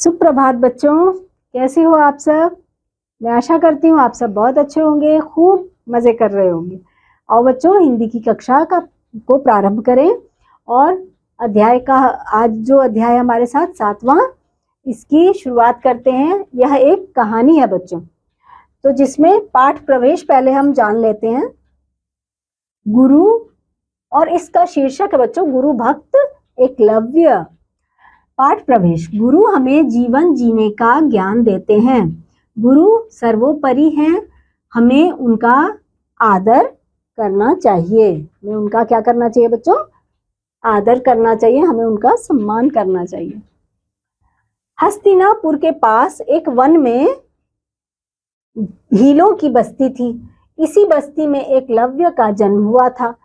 सुप्रभात बच्चों, कैसे हो आप सब। मैं आशा करती हूँ आप सब बहुत अच्छे होंगे, खूब मजे कर रहे होंगे। आओ बच्चों, हिंदी की कक्षा को प्रारंभ करें और अध्याय का आज जो अध्याय हमारे साथ 7वां, इसकी शुरुआत करते हैं। यह एक कहानी है बच्चों, तो जिसमें पाठ प्रवेश पहले हम जान लेते हैं। गुरु, और इसका शीर्षक है बच्चों गुरु भक्त एकलव्य। पाठ प्रवेश। गुरु हमें जीवन जीने का ज्ञान देते हैं। गुरु सर्वोपरि हैं, हमें उनका आदर करना चाहिए। हमें उनका क्या करना चाहिए बच्चों? आदर करना चाहिए, हमें उनका सम्मान करना चाहिए। हस्तिनापुर के पास एक वन में भीलों की बस्ती थी। इसी बस्ती में एकलव्य का जन्म हुआ था।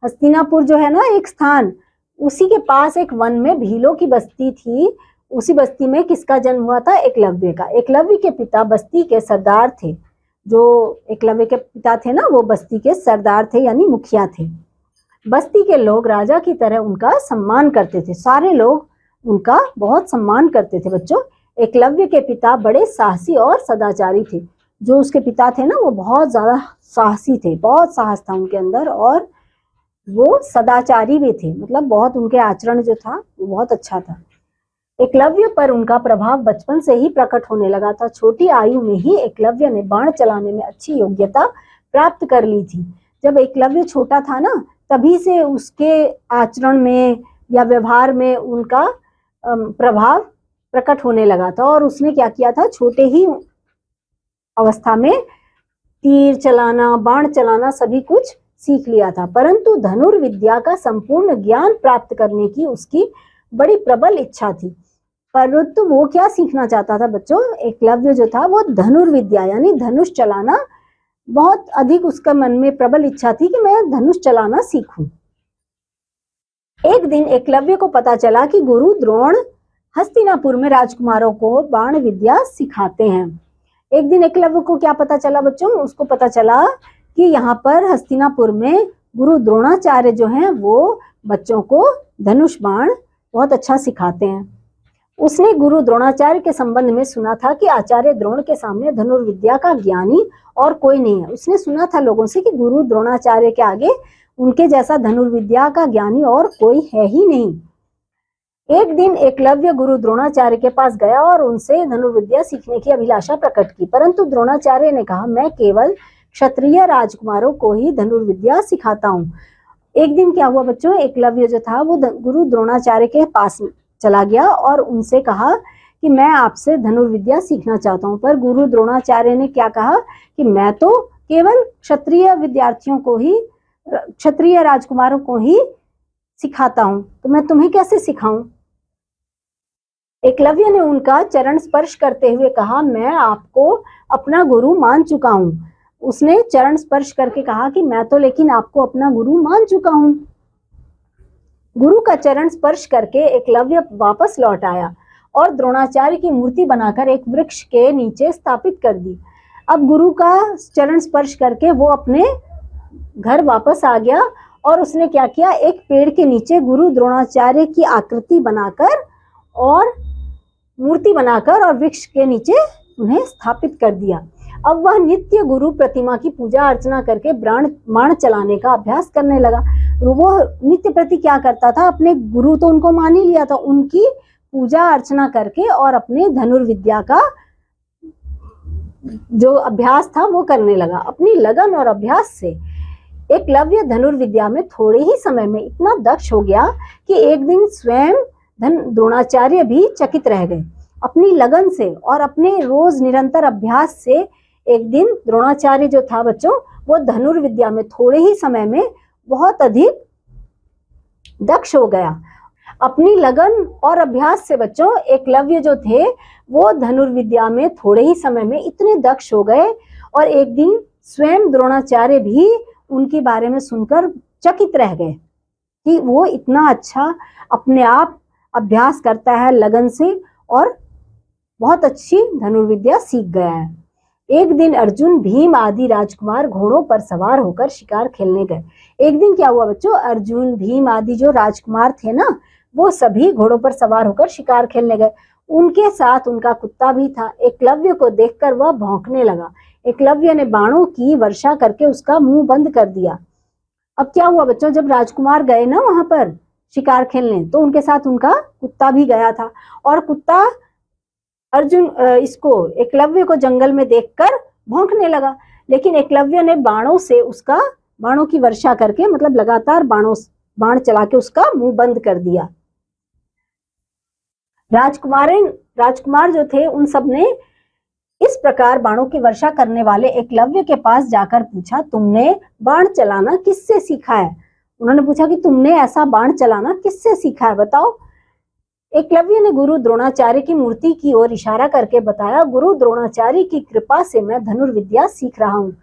हस्तिनापुर जो है ना एक स्थान, उसी के पास एक वन में भीलों की बस्ती थी। उसी बस्ती में किसका जन्म हुआ था? एकलव्य का। एकलव्य के पिता बस्ती के सरदार थे। जो एकलव्य के पिता थे ना, वो बस्ती के सरदार थे, यानी मुखिया थे। बस्ती के लोग राजा की तरह उनका सम्मान करते थे। सारे लोग उनका बहुत सम्मान करते थे बच्चों। एकलव्य के पिता बड़े साहसी और सदाचारी थे। जो उसके पिता थे ना, वो बहुत ज्यादा साहसी थे, बहुत साहस था उनके अंदर, और वो सदाचारी भी थे। मतलब बहुत उनके आचरण जो था वो बहुत अच्छा था। एकलव्य पर उनका प्रभाव बचपन से ही प्रकट होने लगा था। छोटी आयु में ही एकलव्य ने बाण चलाने में अच्छी योग्यता प्राप्त कर ली थी। जब एकलव्य छोटा था ना, तभी से उसके आचरण में या व्यवहार में उनका प्रभाव प्रकट होने लगा था। और उसने क्या किया था, छोटे ही अवस्था में तीर चलाना, बाण चलाना सभी कुछ सीख लिया था। परंतु धनुर्विद्या का संपूर्ण ज्ञान प्राप्त करने की उसकी बड़ी प्रबल इच्छा थी। परंतु वो क्या सीखना चाहता था बच्चों? एकलव्य जो था वो धनुर्विद्या यानी धनुष चलाना, बहुत अधिक उसका मन में प्रबल इच्छा थी कि मैं धनुष चलाना सीखूं। एक दिन एकलव्य को पता चला कि गुरु द्रोण हस्तिनापुर में राजकुमारों को बाण विद्या सिखाते हैं। एक दिन एकलव्य को क्या पता चला बच्चों? उसको पता चला कि यहाँ पर हस्तिनापुर में गुरु द्रोणाचार्य जो हैं वो बच्चों को धनुष बाण बहुत अच्छा सिखाते हैं। उसने गुरु द्रोणाचार्य के संबंध में सुना था कि आचार्य द्रोण के सामने धनुर्विद्या का ज्ञानी और कोई नहीं है। उसने सुना था लोगों से कि गुरु द्रोणाचार्य के आगे उनके जैसा धनुर्विद्या का ज्ञानी और कोई है ही नहीं। एक दिन एकलव्य गुरु द्रोणाचार्य के पास गया और उनसे धनुर्विद्या सीखने की अभिलाषा प्रकट की। परंतु द्रोणाचार्य ने कहा, मैं केवल क्षत्रिय राजकुमारों को ही धनुर्विद्या सिखाता हूँ। एक दिन क्या हुआ बच्चों? एकलव्य जो था वो गुरु द्रोणाचार्य के पास चला गया और उनसे कहा कि मैं आपसे धनुर्विद्या सीखना चाहता हूँ। पर गुरु द्रोणाचार्य ने क्या कहा कि मैं तो केवल क्षत्रिय विद्यार्थियों को ही, क्षत्रिय राजकुमारों को ही सिखाता हूँ, तो मैं तुम्हें कैसे सिखाऊं? एकलव्य ने उनका चरण स्पर्श करते हुए कहा, मैं आपको अपना गुरु मान चुका हूँ। उसने चरण स्पर्श करके कहा कि मैं तो लेकिन आपको अपना गुरु मान चुका हूँ। गुरु का चरण स्पर्श करके एकलव्य वापस लौट आया और द्रोणाचार्य की मूर्ति बनाकर एक वृक्ष के नीचे स्थापित कर दी। अब गुरु का चरण स्पर्श करके वो अपने घर वापस आ गया और उसने क्या किया, एक पेड़ के नीचे गुरु द्रोणाचार्य की आकृति बनाकर और मूर्ति बनाकर और वृक्ष के नीचे उन्हें स्थापित कर दिया। अब वह नित्य गुरु प्रतिमा की पूजा अर्चना करके बाण चलाने का अभ्यास करने लगा। वो नित्य प्रति क्या करता था, अपने गुरु तो उनको मान ही लिया था, उनकी पूजा अर्चना करके और अपने धनुर्विद्या का जो अभ्यास था वो करने लगा। अपनी लगन और अभ्यास से एकलव्य धनुर्विद्या में थोड़े ही समय में इतना दक्ष हो गया कि एक दिन स्वयं द्रोणाचार्य भी चकित रह गए। अपनी लगन से और अपने रोज निरंतर अभ्यास से एक दिन द्रोणाचार्य जो था बच्चों, वो धनुर्विद्या में थोड़े ही समय में बहुत अधिक दक्ष हो गया। अपनी लगन और अभ्यास से बच्चों एकलव्य जो थे वो धनुर्विद्या में थोड़े ही समय में इतने दक्ष हो गए, और एक दिन स्वयं द्रोणाचार्य भी उनके बारे में सुनकर चकित रह गए कि वो इतना अच्छा अपने आप अभ्यास करता है लगन से और बहुत अच्छी धनुर्विद्या सीख गया है। एक दिन अर्जुन, भीम आदि राजकुमार घोड़ों पर सवार होकर शिकार खेलने गए। एक दिन क्या हुआ बच्चों? अर्जुन, भीम आदि जो राजकुमार थे ना, वो सभी घोड़ों पर सवार होकर शिकार खेलने गए। उनके साथ उनका कुत्ता भी था। एकलव्य को देखकर वह भौंकने लगा। एकलव्य ने बाणों की वर्षा करके उसका मुंह बंद कर दिया। अब क्या हुआ बच्चों, जब राजकुमार गए ना वहां पर शिकार खेलने, तो उनके साथ उनका कुत्ता भी गया था, और कुत्ता अर्जुन इसको एकलव्य को जंगल में देखकर भौंकने लगा। लेकिन एकलव्य ने बाणों की वर्षा करके, मतलब लगातार बाण चला के उसका मुंह बंद कर दिया। राजकुमार जो थे उन सब ने इस प्रकार बाणों की वर्षा करने वाले एकलव्य के पास जाकर पूछा, तुमने बाण चलाना किससे सीखा है? उन्होंने पूछा कि तुमने ऐसा बाण चलाना किससे सीखा है, बताओ। एकलव्य ने गुरु द्रोणाचार्य की मूर्ति की ओर इशारा करके बताया, गुरु द्रोणाचार्य की कृपा से मैं धनुर्विद्या सीख रहा हूँ।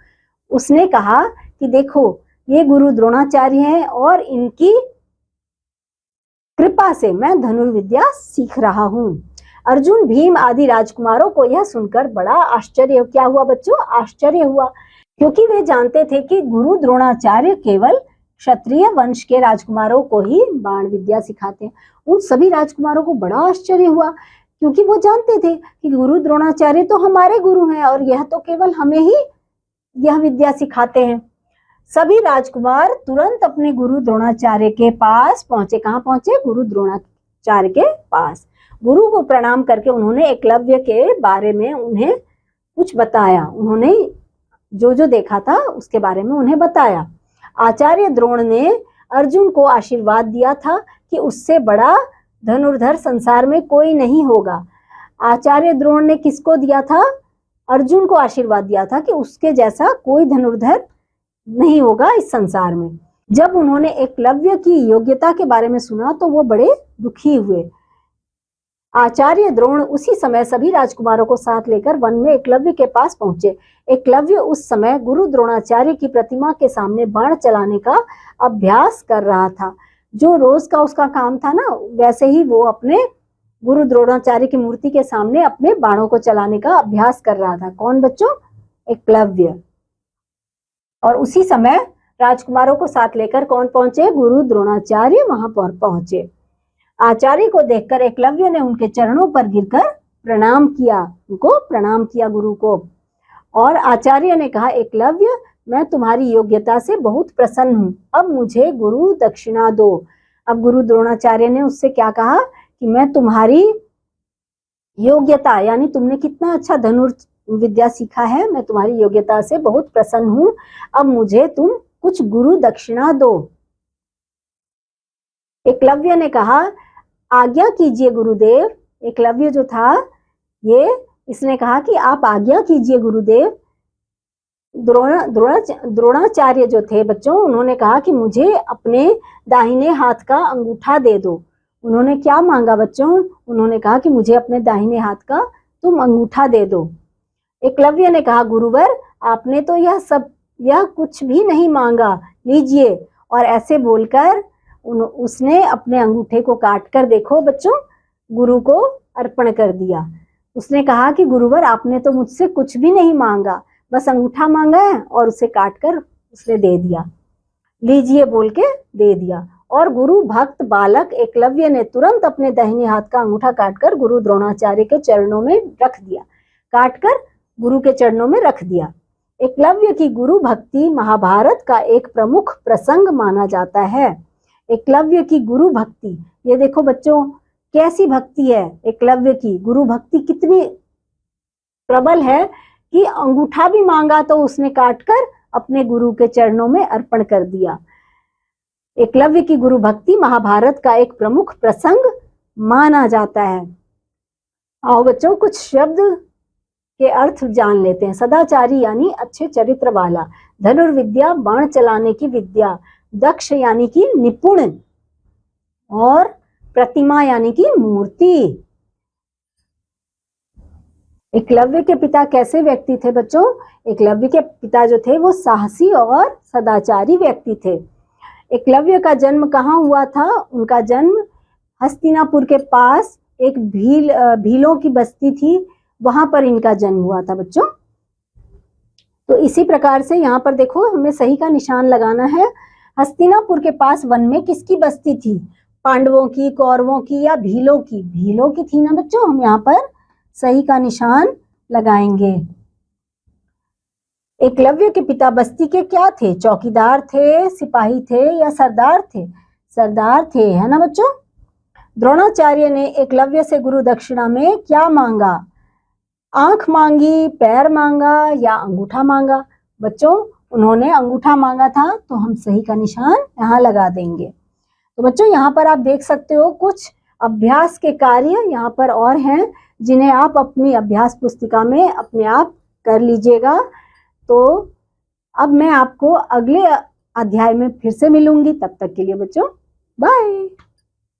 उसने कहा कि देखो, ये गुरु द्रोणाचार्य हैं और इनकी कृपा से मैं धनुर्विद्या सीख रहा हूँ। अर्जुन, भीम आदि राजकुमारों को यह सुनकर बड़ा आश्चर्य, क्या हुआ बच्चों, आश्चर्य हुआ, क्योंकि वे जानते थे कि गुरु द्रोणाचार्य केवल क्षत्रिय वंश के राजकुमारों को ही बाण विद्या सिखाते हैं। उन सभी राजकुमारों को बड़ा आश्चर्य हुआ, क्योंकि वो जानते थे कि गुरु द्रोणाचार्य तो हमारे गुरु हैं और यह तो केवल हमें ही यह विद्या सिखाते हैं। सभी राजकुमार तुरंत अपने गुरु द्रोणाचार्य के पास पहुंचे। कहाँ पहुंचे? गुरु द्रोणाचार्य के पास। गुरु को प्रणाम करके उन्होंने एकलव्य के बारे में उन्हें कुछ बताया। उन्होंने जो जो देखा था उसके बारे में उन्हें बताया। आचार्य द्रोण ने अर्जुन को आशीर्वाद दिया था कि उससे बड़ा धनुर्धर संसार में कोई नहीं होगा। आचार्य द्रोण ने किसको दिया था? अर्जुन को आशीर्वाद दिया था कि उसके जैसा कोई धनुर्धर नहीं होगा इस संसार में। जब उन्होंने एकलव्य की योग्यता के बारे में सुना तो वो बड़े दुखी हुए। आचार्य द्रोण उसी समय सभी राजकुमारों को साथ लेकर वन में एकलव्य के पास पहुंचे। एकलव्य उस समय गुरु द्रोणाचार्य की प्रतिमा के सामने बाण चलाने का अभ्यास कर रहा था। जो रोज का उसका काम था ना, वैसे ही वो अपने गुरु द्रोणाचार्य की मूर्ति के सामने अपने बाणों को चलाने का अभ्यास कर रहा था। कौन बच्चों? एकलव्य। और उसी समय राजकुमारों को साथ लेकर कौन पहुंचे? गुरु द्रोणाचार्य वहां पर पहुंचे। आचार्य को देखकर एकलव्य ने उनके चरणों पर गिरकर प्रणाम किया, गुरु को। और आचार्य ने कहा, एकलव्य, मैं तुम्हारी योग्यता से बहुत प्रसन्न हूँ, अब मुझे गुरु दक्षिणा दो। अब गुरु द्रोणाचार्य ने उससे क्या कहा कि मैं तुम्हारी योग्यता, यानी तुमने कितना अच्छा धनुर्विद्या सीखा है, मैं तुम्हारी योग्यता से बहुत प्रसन्न हूँ, अब मुझे तुम कुछ गुरु दक्षिणा दो। एकलव्य ने कहा, आज्ञा कीजिए गुरुदेव। एकलव्य जो था इसने कहा कि आप आज्ञा कीजिए गुरुदेव। द्रोणाचार्य जो थे बच्चों, उन्होंने कहा कि मुझे अपने दाहिने हाथ का अंगूठा दे दो। उन्होंने क्या मांगा बच्चों? उन्होंने कहा कि मुझे अपने दाहिने हाथ का तुम अंगूठा दे दो। एकलव्य ने कहा, गुरुवर, आपने तो यह कुछ भी नहीं मांगा, लीजिए। और ऐसे बोलकर उसने अपने अंगूठे को काट कर, देखो बच्चों, गुरु को अर्पण कर दिया। उसने कहा कि गुरुवर, आपने तो मुझसे कुछ भी नहीं मांगा, बस अंगूठा मांगा है और उसे काट कर उसने दे दिया, लीजिए बोल के दे दिया। और गुरु भक्त बालक एकलव्य ने तुरंत अपने दाहिने हाथ का अंगूठा काटकर गुरु द्रोणाचार्य के चरणों में रख दिया, काटकर गुरु के चरणों में रख दिया। एकलव्य की गुरु भक्ति महाभारत का एक प्रमुख प्रसंग माना जाता है। एकलव्य की गुरु भक्ति, ये देखो बच्चों कैसी भक्ति है एकलव्य की। गुरु भक्ति कितनी प्रबल है कि अंगूठा भी मांगा तो उसने काटकर अपने गुरु के चरणों में अर्पण कर दिया। एकलव्य की गुरु भक्ति महाभारत का एक प्रमुख प्रसंग माना जाता है। आओ बच्चों, कुछ शब्द के अर्थ जान लेते हैं। सदाचारी यानी अच्छे चरित्र वाला, धनुर्विद्या बाण चलाने की विद्या, दक्ष यानी कि निपुण, और प्रतिमा यानी कि मूर्ति। एकलव्य के पिता कैसे व्यक्ति थे बच्चों? एकलव्य के पिता जो थे वो साहसी और सदाचारी व्यक्ति थे। एकलव्य का जन्म कहाँ हुआ था? उनका जन्म हस्तिनापुर के पास एक भीलों की बस्ती थी, वहां पर इनका जन्म हुआ था बच्चों। तो इसी प्रकार से यहाँ पर देखो, हमें सही का निशान लगाना है। हस्तिनापुर के पास वन में किसकी बस्ती थी? पांडवों की, कौरवों की या भीलों की? भीलों की थी ना बच्चों, हम यहाँ पर सही का निशान लगाएंगे। एकलव्य के पिता बस्ती के क्या थे? चौकीदार थे, सिपाही थे या सरदार थे? सरदार थे, है ना बच्चों। द्रोणाचार्य ने एकलव्य से गुरु दक्षिणा में क्या मांगा? आंख मांगी, पैर मांगा या अंगूठा मांगा? बच्चों उन्होंने अंगूठा मांगा था, तो हम सही का निशान यहाँ लगा देंगे। तो बच्चों यहाँ पर आप देख सकते हो कुछ अभ्यास के कार्य यहाँ पर और हैं, जिन्हें आप अपनी अभ्यास पुस्तिका में अपने आप कर लीजिएगा। तो अब मैं आपको अगले अध्याय में फिर से मिलूंगी, तब तक के लिए बच्चों बाय।